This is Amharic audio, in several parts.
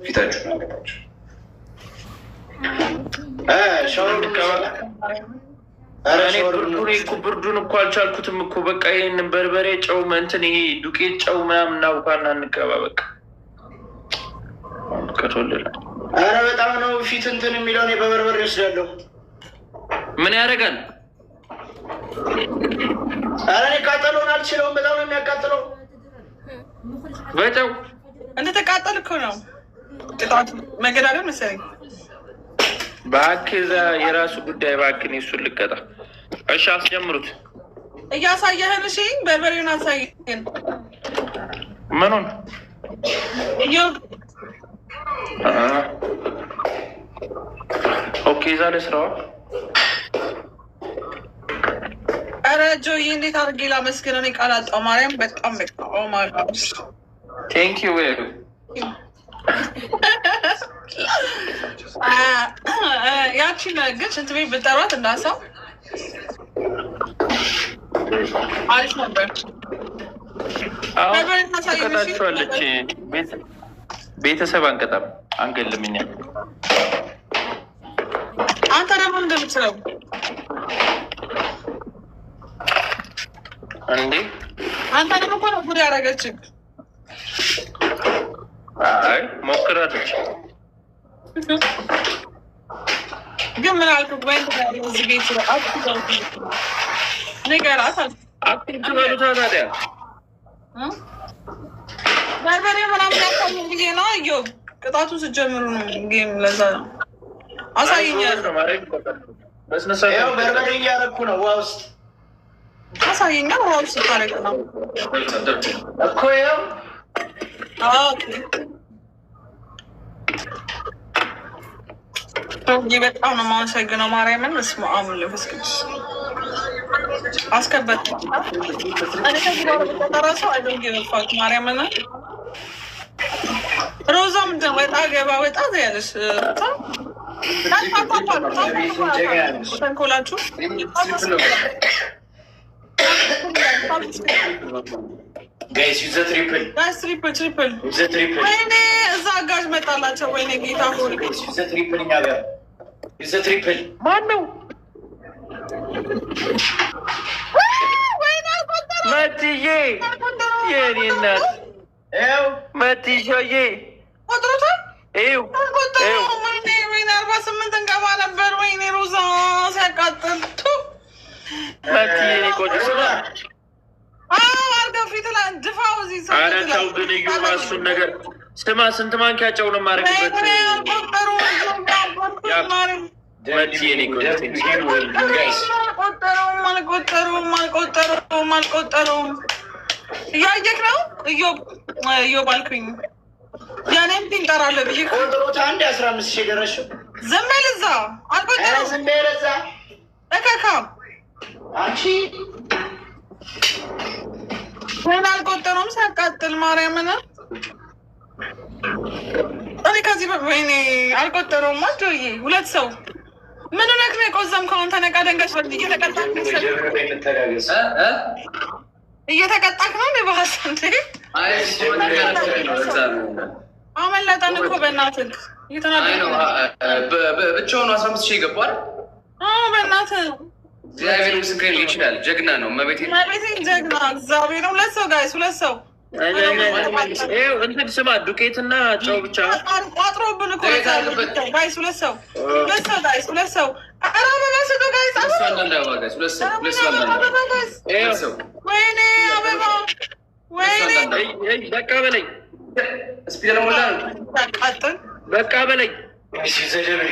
ፊታችሁን አለባቸው። ብርዱን እኮ አልቻልኩትም እኮ በቃ ይህንን በርበሬ ጨው እንትን ይሄ ዱቄት ጨው ምናምን እናውቃና እንቀባ በቃ ከቶልላ። ኧረ በጣም ነው ፊት እንትን የሚለው እኔ በበርበሬ ወስዳለሁ። ምን ያደርጋል? ኧረ እኔ ቃጠሎውን አልችለውም። በጣም ነው የሚያቃጥለው። በጨው እንደተቃጠል እኮ ነው ቅጣቱ። መገዳደል መሰለኝ። እባክህ እዛ የራሱ ጉዳይ እባክህ። እሱን ልቀጣ። እሺ አስጀምሩት። እያሳየህን። እሺ በርበሬውን አሳየህን። ምኑን? ኦኬ እዛ ለስራዋ። ኧረ ጆዬ እንዴት አድርጌ ላመስግነው? እኔ ቃል አጣሁ። ማርያም በጣም ቴንክ ዩ። ያቺን ግን ሽንት ቤት ብጠሯት እንዳሰው አሪፍ ነበር። ትቀጣችኋለች። ቤተሰብ አንቀጣም አንገልም እኛ። አንተ ደግሞ እንደምትለው እንዴ? አንተ ደግሞ እኮ ነው ጉድ ያደረገችህ። አይ ሞክራለች። ግን ምን አልኩህ? ወይ እዚህ ቤት ንገራት አትበሉታ ታዲያ። በርበሬ ምናምን ያሳየኝ ጊዜ ነው። እዮብ ቅጣቱ ስጀምሩ ነው ጌም። ለዛ ነው አሳየኛለሁ። በርበሬ እያደረኩ ነው ውሃ ውስጥ። አሳየኛ ውሃ ውስጥ ታረቅ ነው እኮ ያው በጣም ነው የማመሰግነው። ማርያምን በስመ አብ ወወልድ ወመንፈስ ቅዱስ አስከበት። እኔ ከዚህ ራሱ አይደንገፋት ማርያምን። ሮዛ ምንድን ወጣ ገባ ወጣ ያለሽ ተንኮላችሁ ትሪፕል። ወይኔ እዛ አጋዥ መጣላቸው። ወይኔ ጌታ ሆይ ማን ነው? መትዬ የኔ እናት መትዬ ቆጥሮታል። ወይኔ 48 እንገባ ነበር። ወይኔ ሮዛ ሲያቃጥል መትዬ ቆጭ አርገው ፊት ላይ ድፋው። እዚህ ኧረ ተው ግን እዩ እሱን ነገር ስማ። ስንት ማንኪያ ጨው ነው የማደርግበት? አልቆጠሩም። እያየክ ነው እዮብ አልኩኝ። ያኔም ትንጠራለህ ብዬ ቆጥሮት አንድ 15,000 ደረስሽው። ዝም በል እዛ። አልቆጠሩም። ዝም በል እዛ እከካ አንቺ ወይኔ አልቆጠሩም። ሲያቃጥል ማርያምን። እኔ ከዚህ ወይኔ አልቆጠሩም። ጆዬ 2 ሰው ምን ሆነህ ነው የቆዘምከው? አንተ ነቃ ደንገሽ እየተቀጣክ ነው እንዴ? ባህስ እንዴ አመለጠን እኮ በእናትህ ብቻውን 15,000 ይገባል። በእናትህ እግዚአብሔር ምስክሬን ይችላል። ጀግና ነው። መቤቴን ጀግና እግዚአብሔር ነው። 2 ሰው ጋይስ 2 ሰው እንትን ስማ፣ ዱቄትና ጨው ብቻ ቋጥሮብን እኮ ጋይስ 2 ሰው ጋይስ 2 ሰው ኧረ አበባ ስጡ ጋይስ። ወይኔ አበባ ወይኔ በቃ በለኝ። በቃ በለኝ።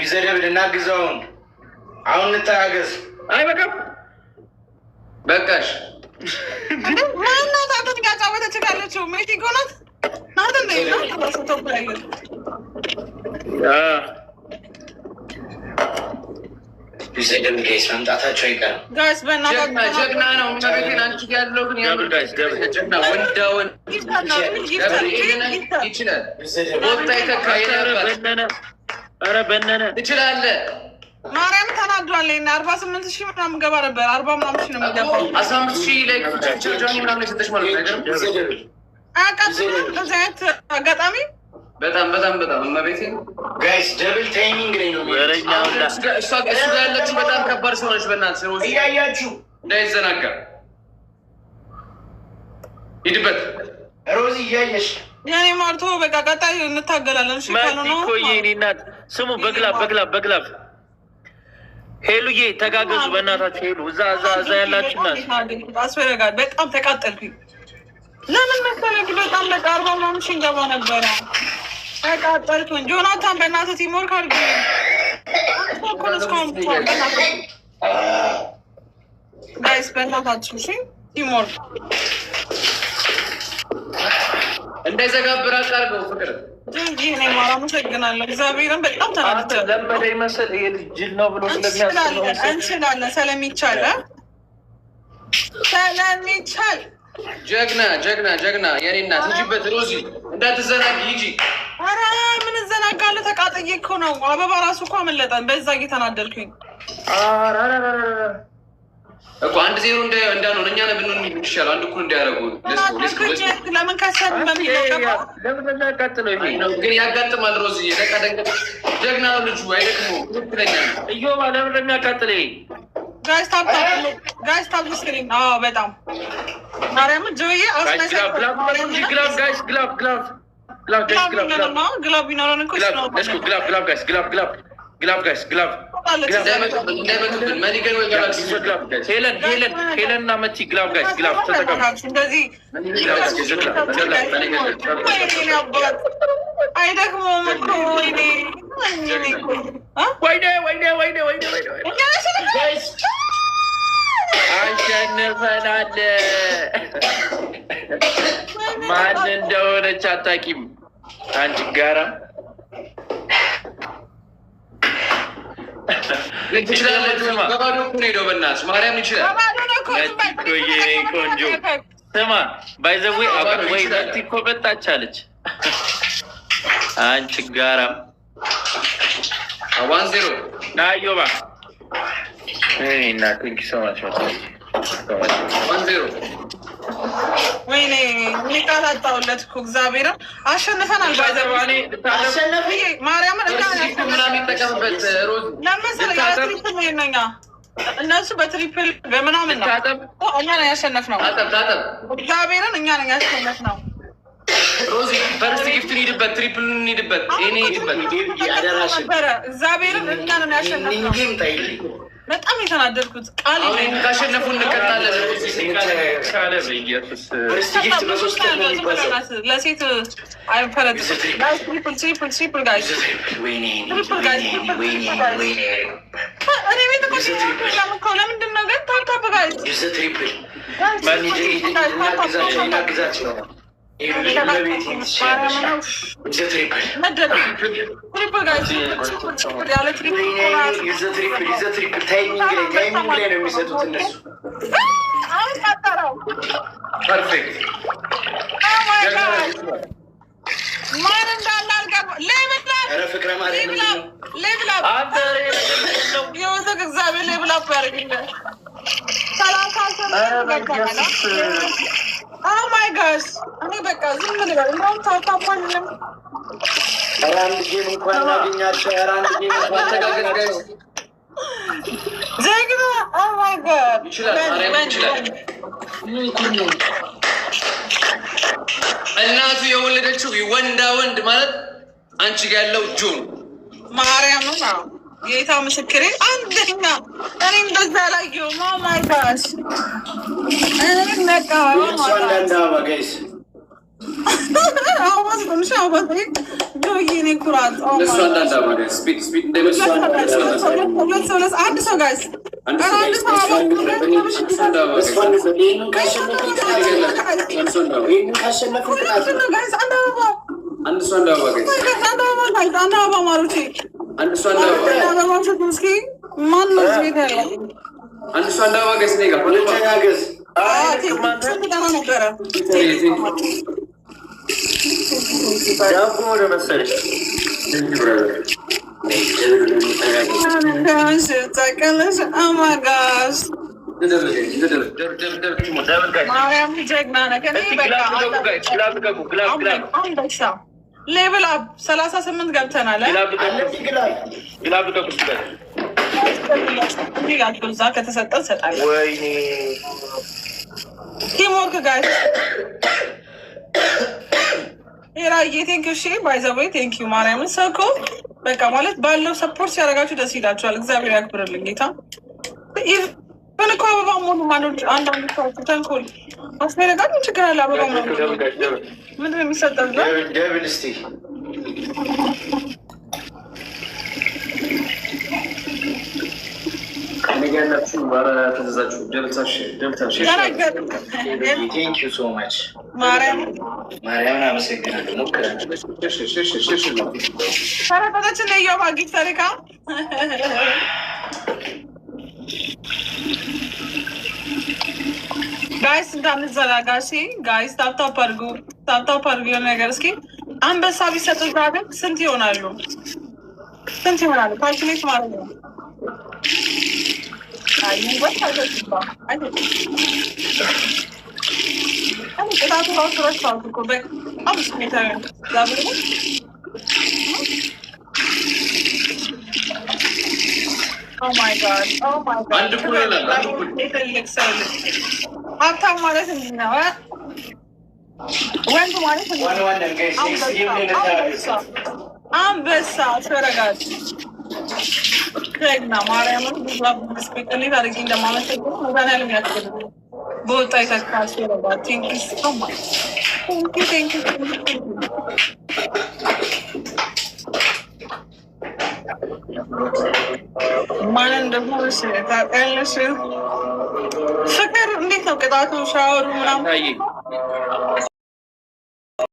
ይዘደብል እናግዘውን። አሁን እንተጋገዝ። አይ በቃ በቃሽ። ማናት አንተን ያጫወተች ካለችው ሜክሲኮ ናት። ናትን መምጣታቸው አይቀርም። ጋይስ ጀግና ነው። መቤቴን አንቺ ያለው ግን ጀግና ወንዳወን ይችላል። ቦታ ይተካ ኧረ በነነ ትችላለህ። ማርያም ተናዷል። 48,000 ምናምን ገባ ነበር። 40 ምናምን ሺህ ነው የሚገባው። 15,000 ላይ ጃኒ ምናምን የሰጠች ማለት ነው። አያቃጥልም። በዚህ አይነት አጋጣሚ በጣም እመቤቴ ጋይስ ደብል ታይሚንግ ላይ ነው እሷ ጋር ያለችው በጣም ከባድ ሰው ነች። በእናትህ ሮዚ እያያችሁ እንዳይዘናጋ ሂድበት። ሮዚ እያየሽ ያኔ ማርቶ በቃ ቀጣይ እንታገላለን። እሺ ካልሆነ እኮ የኔ እናት ስሙ በግላብ ሄሉዬ ተጋገዙ በእናታችሁ። ሄሉ እዛ ያላችሁ እናት አስፈረጋል። በጣም ተቃጠልኩኝ። ለምን መሰለህ በጣም በቃ 40 ምናምን ሺህ እንገባ ነበረ። ተቃጠልኩኝ። ጆናታን በእናትህ ቲምወርክ አድርጊ። ጋይስ በእናታችሁ እሺ ቲምወርክ እንዳይዘጋብር አድርገው። ፍቅር እኔ ማራ አመሰግናለሁ። እግዚአብሔርን በጣም ተናድቻለሁ። ለመደ ይመስል ይሄ ጅል ነው ብሎ እንችላለን ስለሚቻል ጀግና የኔ እናት ሂጂበት። ሮዚ እንዳትዘናጊ ሂጂ። ኧረ ምን እዘናጋለሁ? ተቃጥዬ እኮ ነው። አበባ ራሱ እኮ አመለጠን። በዛ እየተናደድኩኝ እኮ 1-0 እንዳንሆን እኛ ነን ብንሆን ይሻላል። አንድ እኩል እንዳያደርጉ ለምን ከሰር ለምን ያቃጥለው? ይሄ ግን ያጋጥማል። ሮዚ ደንገ ጀግና ልጁ አይደክሞ ትክክለኛ እዮባ ለምን እንደሚያቃጥል ጋይስ ታፕ ስክሪን በጣም ማርያም ጆዬ ግላብ ቢኖረን እኮ ሄለን እና መቲ ግላብ ጋይስ ግላብ ተጠቀሙ። አይደግሞም እኮ ወይኔ አሸንፈናል። ማን እንደሆነች አታውቂም አንቺ ጋራ ቆንጆ ስማ ባይዘዌ ወይ መቲ እኮ መጣች አለች። አንቺ ጋራም 1-0 ናዮባ እና ቴንክ ሶ ማች 1-0 ወይኔ ቃል አጣሁለት እኮ እግዚአብሔርን አሸንፈናል። ባይዘባኔ ማርያምን ለመሰለኝ እነሱ በትሪፕል በምናምን ነው እኛ ነን ያሸነፍነው። እግዚአብሔርን እኛ ነን ያሸነፍነው። ሮዚ ፈርስት ጊፍትን ሂድበት፣ ትሪፕልን ሂድበት፣ እኔ ሂድበት እግዚአብሔርን እኛ ነን ያሸነፍነው። በጣም የተናደድኩት ቃል ካሸነፉ እንቀጣለን። ለሴት አይፈረድ ትሪፕል ጋይስ ለምንድን ነው ግን ታፕታፕ ጋይስ ታይሚንግ ላይ ነው የሚሰጡት እነሱ። ፐርፌክት ማን እንዳለ አልገባም። ፍቅረ ማርያም እግዚአብሔር ሌብላ ያደርግልን። ማይ ጋስ እኔ በቃ ዝም ልበል። እንደውም ታታማንም አንድ ጌም እንኳን እናገኛቸው። አንድ ጌም እንኳን ተጋገዝ ጀግና ማይ ጋድ እናቱ የወለደችው ወንዳ ወንድ ማለት አንቺ ጋር ያለው ጆን ማርያም ነው። ጌታ ምስክሬ አንደኛ እኔ እንደዛ ላየሁም። ማይ ጋስ ነቃ ጋይስ ዶዬኔ ኩራት አንድ ሰው ጋይስ አንድ አበባ ማሮቼ ማነው ቤት ያለው? አንድ እሷ እንዳዋገስ ኔጋ ተጋገዝ ነበረ ዳቦ ወደ መሰለኝ ተቀለሽ አማጋስ ማርያም ጀግና ነህ። ሌብል አፕ 38 ገብተናል። እዛ ከተሰጠን ሰጣለን። ወይኔ ቲምወርክ ጋር ራዬ ቴንኪው። እሺ ባይዘወይ ቴንኪው ማርያምን ሰኮ በቃ ማለት ባለው ሰፖርት ሲያደርጋችሁ ደስ ይላችኋል። እግዚአብሔር ያክብርልኝ ጌታ። ምን እኮ አበባ ሙሉ ማኖች አንዳንድ ሰዎች ተንኮል አስፈለጋል። ችግር አለ። አበባ ሙሉ ምንድን ነው የሚሰጠው? ደብል እስቲ ነገናችሁ ባራተዛችሁ ደብታሽ ቴንክ ዩ ሶ ማች ማርያምን አመሰግናለሁ። ሞክራለሁ ሰራተኞችን ለየው ማግኘት ታሪካ ጋይስ እንዳንዘናጋ። እሺ ጋይስ ታፕታፕ አድርጉ፣ ታፕታፕ አድርጉ። የሆነ ነገር እስኪ አንበሳ ቢሰጡ ዛሬ ስንት ይሆናሉ? ስንት ይሆናሉ? ካልኩሌት ማለት ነው። ቅጣቱ ራሱ ረሳሁት እኮ በአምስት ሜትር ዛብር ሀብታም ማለት እንዲህ ነው። ወንድ ማለት አንበሳ ተረጋግ ና ማርያምን ብዙ ስፔቅሌት አድርጌ እንደማመሰግን መዛን ያለም ያክል በወጣ የተካሱ ረባ ቴንኪስ ማንን ደግሞ ታውቂያለሽ? ፍቅር እንዴት ነው ቅጣቱ? ሻወሩ ምናምን